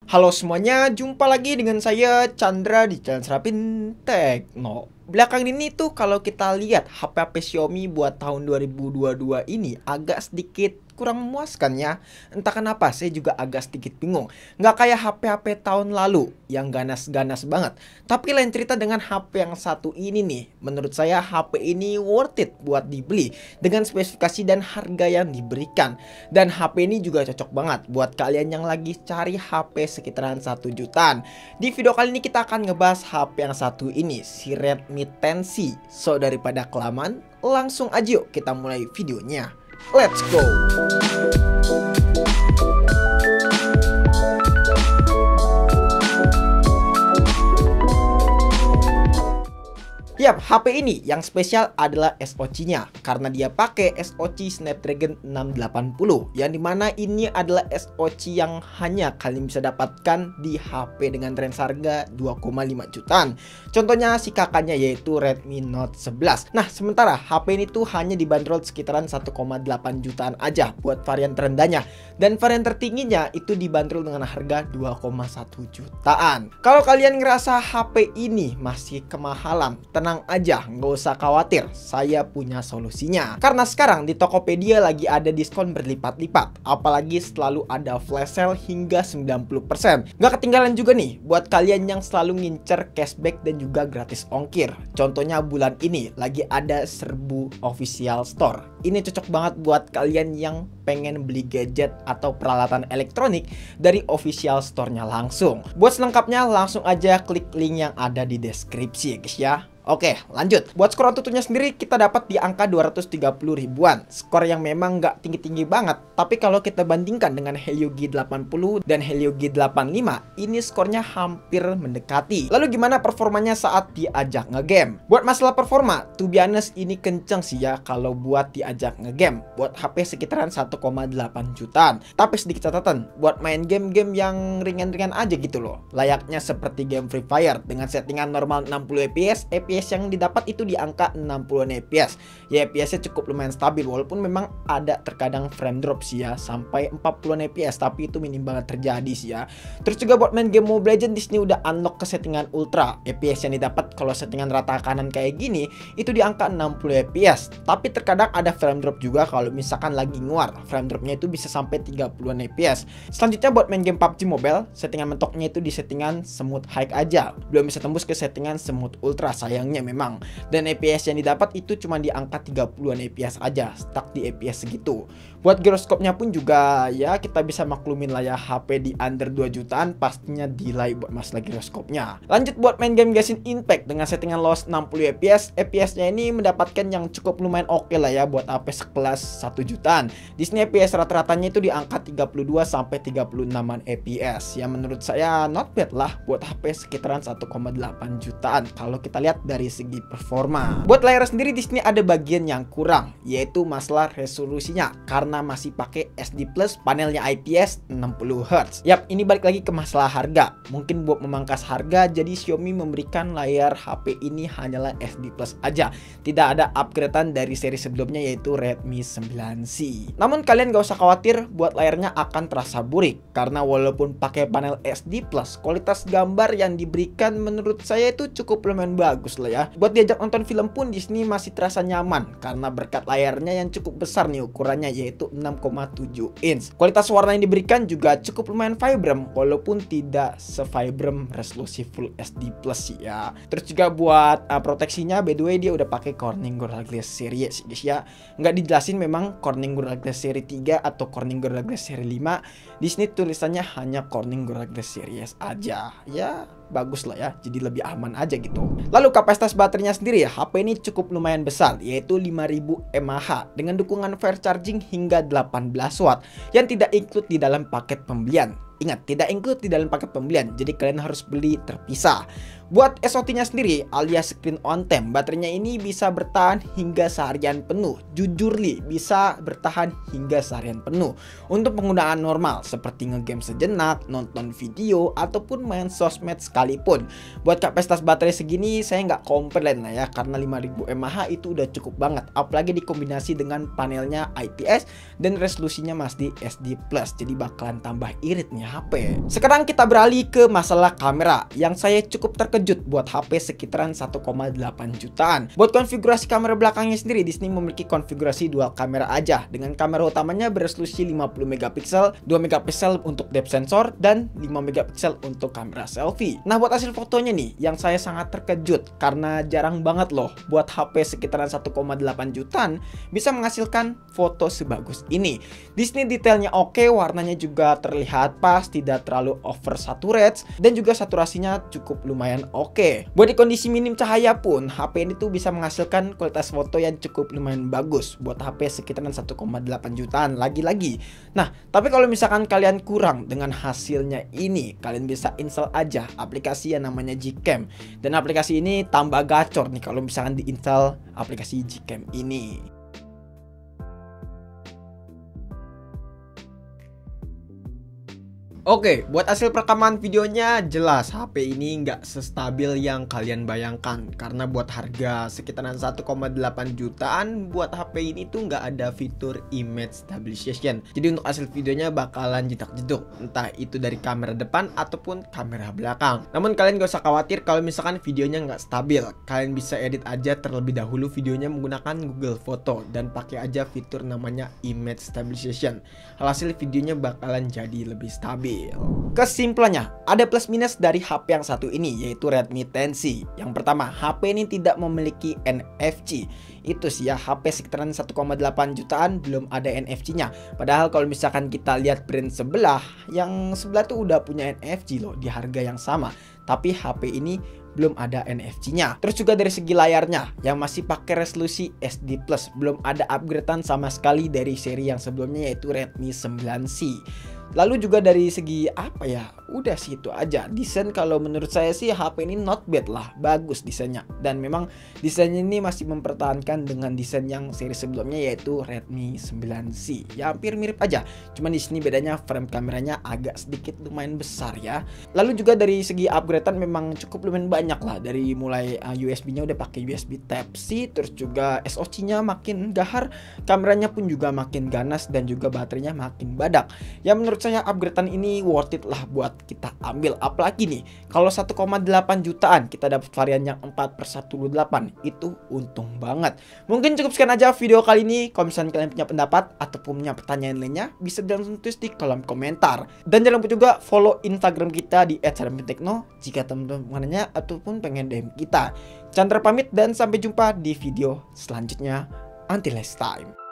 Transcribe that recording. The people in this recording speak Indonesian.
Halo semuanya, jumpa lagi dengan saya Chandra di channel Serapin Tekno. Belakang ini tuh kalau kita lihat HP-HP Xiaomi buat tahun 2022 ini agak sedikit kurang memuaskan ya. Entah kenapa saya juga agak sedikit bingung. Nggak kayak HP-HP tahun lalu yang ganas-ganas banget. Tapi lain cerita dengan HP yang satu ini nih. Menurut saya HP ini worth it buat dibeli dengan spesifikasi dan harga yang diberikan. Dan HP ini juga cocok banget buat kalian yang lagi cari HP sekitaran 1 jutaan. Di video kali ini kita akan ngebahas HP yang satu ini, si Redmi 10C. So daripada kelamaan, langsung aja yuk kita mulai videonya. Let's go. Yap, HP ini yang spesial adalah SoC-nya karena dia pakai SoC Snapdragon 680 yang dimana ini adalah SoC yang hanya kalian bisa dapatkan di HP dengan range harga 2,5 jutaan. Contohnya si kakaknya yaitu Redmi Note 11. Nah, sementara HP ini tuh hanya dibanderol sekitaran 1,8 jutaan aja buat varian terendahnya, dan varian tertingginya itu dibanderol dengan harga 2,1 jutaan. Kalau kalian ngerasa HP ini masih kemahalan, tenang aja, nggak usah khawatir, saya punya solusinya. Karena sekarang di Tokopedia lagi ada diskon berlipat-lipat, apalagi selalu ada flash sale hingga 90%. Nggak ketinggalan juga nih buat kalian yang selalu ngincer cashback dan juga gratis ongkir. Contohnya bulan ini lagi ada Serbu Official Store. Ini cocok banget buat kalian yang pengen beli gadget atau peralatan elektronik dari official store-nya langsung. Buat selengkapnya langsung aja klik link yang ada di deskripsi ya guys ya. Oke, lanjut. Buat skor AnTuTu-nya sendiri kita dapat di angka 230 ribuan. Skor yang memang nggak tinggi-tinggi banget. Tapi kalau kita bandingkan dengan Helio G80 dan Helio G85, ini skornya hampir mendekati. Lalu gimana performanya saat diajak ngegame? Buat masalah performa, to be honest ini kenceng sih ya kalau buat diajak ngegame. Buat HP sekitaran 1,8 jutaan. Tapi sedikit catatan, buat main game-game yang ringan-ringan aja gitu loh. Layaknya seperti game Free Fire dengan settingan normal 60 fps, yang didapat itu di angka 60 fps. Ya fps-nya cukup lumayan stabil walaupun memang ada terkadang frame drop sih ya sampai 40 fps, tapi itu minim banget terjadi sih ya. Terus juga buat main game Mobile Legends di sini udah unlock ke settingan ultra. fps yang didapat kalau settingan rata kanan kayak gini itu di angka 60 fps. Tapi terkadang ada frame drop juga kalau misalkan lagi nguar. Frame dropnya itu bisa sampai 30 fps. Selanjutnya buat main game PUBG Mobile, settingan mentoknya itu di settingan smooth high aja. Belum bisa tembus ke settingan smooth ultra sayang memang, dan fps yang didapat itu cuma di angka 30-an fps aja, stuck di fps segitu. Buat giroskopnya pun juga ya kita bisa maklumin lah ya, HP di under 2 jutaan pastinya delay buat masalah giroskopnya. Lanjut buat main game Genshin Impact dengan settingan loss 60 fps, fps-nya ini mendapatkan yang cukup lumayan oke lah ya buat HP sekelas 1 jutaan. Di sini fps rata-ratanya itu di angka 32 sampai 36-an fps. Yang menurut saya not bad lah buat HP sekitaran 1,8 jutaan kalau kita lihat dari segi performa. Buat layar sendiri di sini ada bagian yang kurang, yaitu masalah resolusinya karena masih pakai SD Plus, panelnya IPS 60Hz. Yap, ini balik lagi ke masalah harga. Mungkin buat memangkas harga, jadi Xiaomi memberikan layar HP ini hanyalah SD Plus aja. Tidak ada upgradean dari seri sebelumnya yaitu Redmi 9C. Namun kalian gak usah khawatir, buat layarnya akan terasa burik karena walaupun pakai panel SD Plus, kualitas gambar yang diberikan menurut saya itu cukup lumayan bagus lah ya. Buat diajak nonton film pun di sini masih terasa nyaman karena berkat layarnya yang cukup besar nih ukurannya yaitu 6,7 inch. Kualitas warna yang diberikan juga cukup lumayan vibrant walaupun tidak se-vibrant resolusi Full HD Plus sih ya. Terus juga buat proteksinya by the way dia udah pakai Corning Gorilla Glass Series guys ya. Nggak dijelasin memang Corning Gorilla Glass Series 3 atau Corning Gorilla Glass Series 5. Di sini tulisannya hanya Corning Gorilla Glass Series aja. Ya bagus lah ya, jadi lebih aman aja gitu. Lalu kapasitas baterainya sendiri ya, HP ini cukup lumayan besar yaitu 5000 mAh dengan dukungan fast charging hingga 18 watt yang tidak include di dalam paket pembelian. Ingat, tidak include di dalam paket pembelian, jadi kalian harus beli terpisah. Buat SOT-nya sendiri alias screen on time, baterainya ini bisa bertahan hingga seharian penuh. Jujur li, bisa bertahan hingga seharian penuh untuk penggunaan normal seperti ngegame sejenak, nonton video, ataupun main sosmed sekalipun. Buat kapasitas baterai segini saya nggak komplain lah ya, karena 5000 mAh itu udah cukup banget. Apalagi dikombinasi dengan panelnya IPS dan resolusinya masih SD Plus, jadi bakalan tambah irit nih HP. Sekarang kita beralih ke masalah kamera yang saya cukup terkejut buat HP sekitaran 1,8 jutaan. Buat konfigurasi kamera belakangnya sendiri, di sini memiliki konfigurasi dual kamera aja dengan kamera utamanya beresolusi 50 megapiksel, 2 megapiksel untuk depth sensor dan 5 megapiksel untuk kamera selfie. Nah, buat hasil fotonya nih yang saya sangat terkejut karena jarang banget loh buat HP sekitaran 1,8 jutaan bisa menghasilkan foto sebagus ini. Di sini detailnya oke, warnanya juga terlihat pas, tidak terlalu oversaturate dan juga saturasinya cukup lumayan oke. Buat di kondisi minim cahaya pun HP ini tuh bisa menghasilkan kualitas foto yang cukup lumayan bagus buat HP sekitaran 1,8 jutaan lagi-lagi. Nah, tapi kalau misalkan kalian kurang dengan hasilnya ini, kalian bisa install aja aplikasi yang namanya Gcam. Dan aplikasi ini tambah gacor nih kalau misalkan diinstal aplikasi Gcam ini. Oke, buat hasil perekaman videonya jelas HP ini nggak sestabil yang kalian bayangkan. Karena buat harga sekitaran 1,8 jutaan, buat HP ini tuh nggak ada fitur image stabilization. Jadi untuk hasil videonya bakalan jedak-jeduk, entah itu dari kamera depan ataupun kamera belakang. Namun kalian gak usah khawatir kalau misalkan videonya nggak stabil. Kalian bisa edit aja terlebih dahulu videonya menggunakan Google Photo dan pakai aja fitur namanya image stabilization. Alhasil videonya bakalan jadi lebih stabil. Kesimpulannya, ada plus minus dari HP yang satu ini, yaitu Redmi 10C. Yang pertama, HP ini tidak memiliki NFC. Itu sih ya, HP sekitaran 1,8 jutaan belum ada NFC-nya. Padahal kalau misalkan kita lihat brand sebelah, yang sebelah tuh udah punya NFC loh di harga yang sama. Tapi HP ini belum ada NFC-nya. Terus juga dari segi layarnya yang masih pakai resolusi SD+, belum ada upgradean sama sekali dari seri yang sebelumnya yaitu Redmi 9C. Lalu juga dari segi apa ya, udah sih itu aja. Desain kalau menurut saya sih HP ini not bad lah, bagus desainnya. Dan memang desainnya ini masih mempertahankan dengan desain yang seri sebelumnya yaitu Redmi 9C. Ya hampir mirip aja. Cuman di sini bedanya frame kameranya agak sedikit lumayan besar ya. Lalu juga dari segi upgradean memang cukup lumayan banyak lah. Dari mulai USB-nya udah pakai USB Type-C, terus juga SoC-nya makin gahar, kameranya pun juga makin ganas dan juga baterainya makin badak. Ya menurut saya upgradean ini worth it lah buat kita ambil. Apalagi nih kalau 1,8 jutaan kita dapat varian yang 4/128, itu untung banget. Mungkin cukup sekian aja video kali ini. Kalau misalnya kalian punya pendapat ataupun punya pertanyaan lainnya, bisa langsung tulis di kolom komentar. Dan jangan lupa juga follow Instagram kita di @saramtekno jika teman-teman menanya ataupun pengen DM kita. Chandra pamit dan sampai jumpa di video selanjutnya. Until next time.